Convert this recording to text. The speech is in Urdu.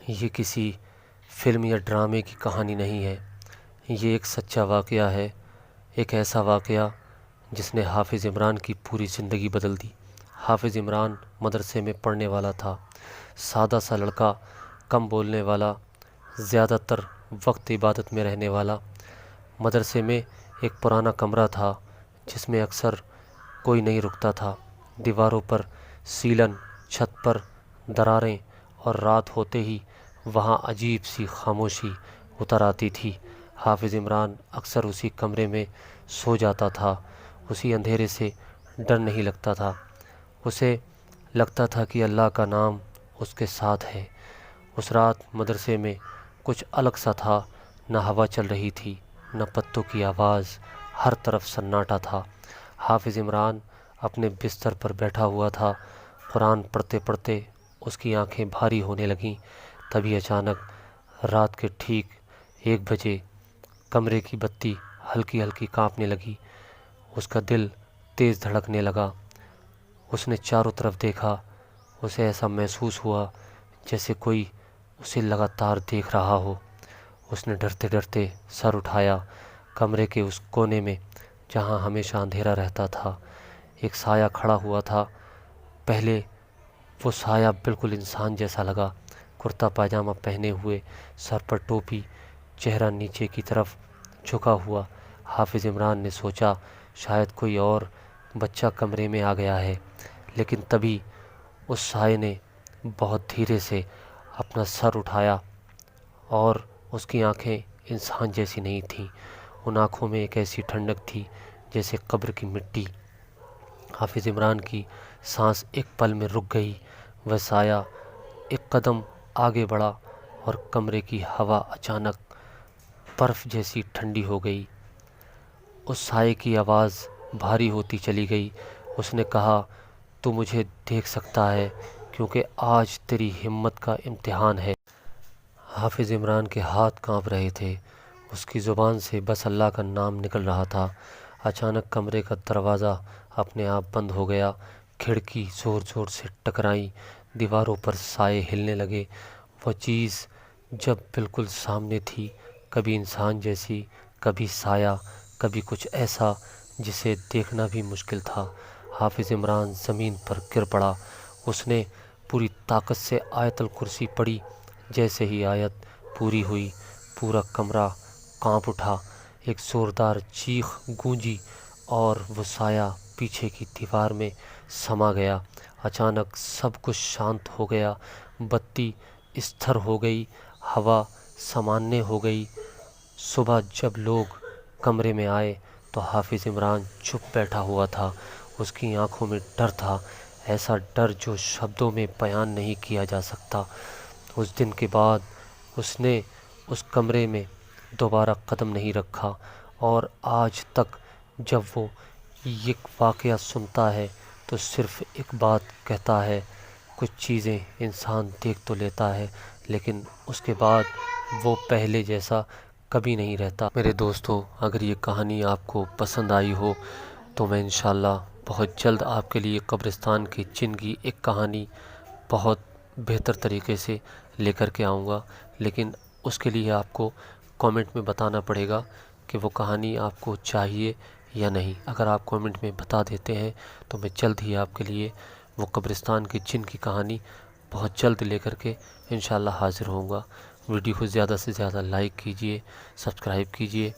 یہ کسی فلم یا ڈرامے کی کہانی نہیں ہے، یہ ایک سچا واقعہ ہے، ایک ایسا واقعہ جس نے حافظ عمران کی پوری زندگی بدل دی۔ حافظ عمران مدرسے میں پڑھنے والا تھا، سادہ سا لڑکا، کم بولنے والا، زیادہ تر وقت عبادت میں رہنے والا۔ مدرسے میں ایک پرانا کمرہ تھا جس میں اکثر کوئی نہیں رکتا تھا۔ دیواروں پر سیلن، چھت پر دراریں، اور رات ہوتے ہی وہاں عجیب سی خاموشی اتر آتی تھی۔ حافظ عمران اکثر اسی کمرے میں سو جاتا تھا۔ اسی اندھیرے سے ڈر نہیں لگتا تھا، اسے لگتا تھا کہ اللہ کا نام اس کے ساتھ ہے۔ اس رات مدرسے میں کچھ الگ سا تھا، نہ ہوا چل رہی تھی، نہ پتوں کی آواز، ہر طرف سناٹا تھا۔ حافظ عمران اپنے بستر پر بیٹھا ہوا تھا، قرآن پڑھتے پڑھتے اس کی آنکھیں بھاری ہونے لگیں۔ تبھی اچانک رات کے ٹھیک 1 بجے کمرے کی بتی ہلکی ہلکی کانپنے لگی۔ اس کا دل تیز دھڑکنے لگا۔ اس نے چاروں طرف دیکھا، اسے ایسا محسوس ہوا جیسے کوئی اسے لگاتار دیکھ رہا ہو۔ اس نے ڈرتے ڈرتے سر اٹھایا۔ کمرے کے اس کونے میں جہاں ہمیشہ اندھیرا رہتا تھا، ایک سایہ کھڑا ہوا تھا۔ پہلے وہ سایہ بالکل انسان جیسا لگا، کرتا پاجامہ پہنے ہوئے، سر پر ٹوپی، چہرہ نیچے کی طرف جھکا ہوا۔ حافظ عمران نے سوچا شاید کوئی اور بچہ کمرے میں آ گیا ہے، لیکن تبھی اس سائے نے بہت دھیرے سے اپنا سر اٹھایا اور اس کی آنکھیں انسان جیسی نہیں تھیں۔ ان آنکھوں میں ایک ایسی ٹھنڈک تھی جیسے قبر کی مٹی۔ حافظ عمران کی سانس ایک پل میں رک گئی۔ وہ سایہ ایک قدم آگے بڑھا اور کمرے کی ہوا اچانک برف جیسی ٹھنڈی ہو گئی۔ اس سائے کی آواز بھاری ہوتی چلی گئی۔ اس نے کہا، تو مجھے دیکھ سکتا ہے کیونکہ آج تیری ہمت کا امتحان ہے۔ حافظ عمران کے ہاتھ کانپ رہے تھے، اس کی زبان سے بس اللہ کا نام نکل رہا تھا۔ اچانک کمرے کا دروازہ اپنے آپ بند ہو گیا، کھڑکی زور زور سے ٹکرائی، دیواروں پر سائے ہلنے لگے۔ وہ چیز جب بالکل سامنے تھی، کبھی انسان جیسی، کبھی سایہ، کبھی کچھ ایسا جسے دیکھنا بھی مشکل تھا۔ حافظ عمران زمین پر گر پڑا۔ اس نے پوری طاقت سے آیت الکرسی پڑھی۔ جیسے ہی آیت پوری ہوئی، پورا کمرہ کانپ اٹھا، ایک زوردار چیخ گونجی اور وہ سایہ پیچھے کی دیوار میں سما گیا۔ اچانک سب کچھ شانت ہو گیا، بتی استھر ہو گئی، ہوا سامانیہ ہو گئی۔ صبح جب لوگ کمرے میں آئے تو حافظ عمران چپ بیٹھا ہوا تھا۔ اس کی آنکھوں میں ڈر تھا، ایسا ڈر جو شبدوں میں بیان نہیں کیا جا سکتا۔ اس دن کے بعد اس نے اس کمرے میں دوبارہ قدم نہیں رکھا، اور آج تک جب وہ یہ واقعہ سنتا ہے تو صرف ایک بات کہتا ہے، کچھ چیزیں انسان دیکھ تو لیتا ہے لیکن اس کے بعد وہ پہلے جیسا کبھی نہیں رہتا۔ میرے دوستو، اگر یہ کہانی آپ کو پسند آئی ہو تو میں انشاءاللہ بہت جلد آپ کے لیے قبرستان کے جن کی ایک کہانی بہت بہتر طریقے سے لے کر کے آؤں گا، لیکن اس کے لیے آپ کو کامنٹ میں بتانا پڑے گا کہ وہ کہانی آپ کو چاہیے یا نہیں۔ اگر آپ کامنٹ میں بتا دیتے ہیں تو میں جلد ہی آپ کے لیے وہ قبرستان کے جن کی کہانی بہت جلد لے کر کے انشاءاللہ حاضر ہوں گا۔ ویڈیو کو زیادہ سے زیادہ لائک کیجئے، سبسکرائب کیجئے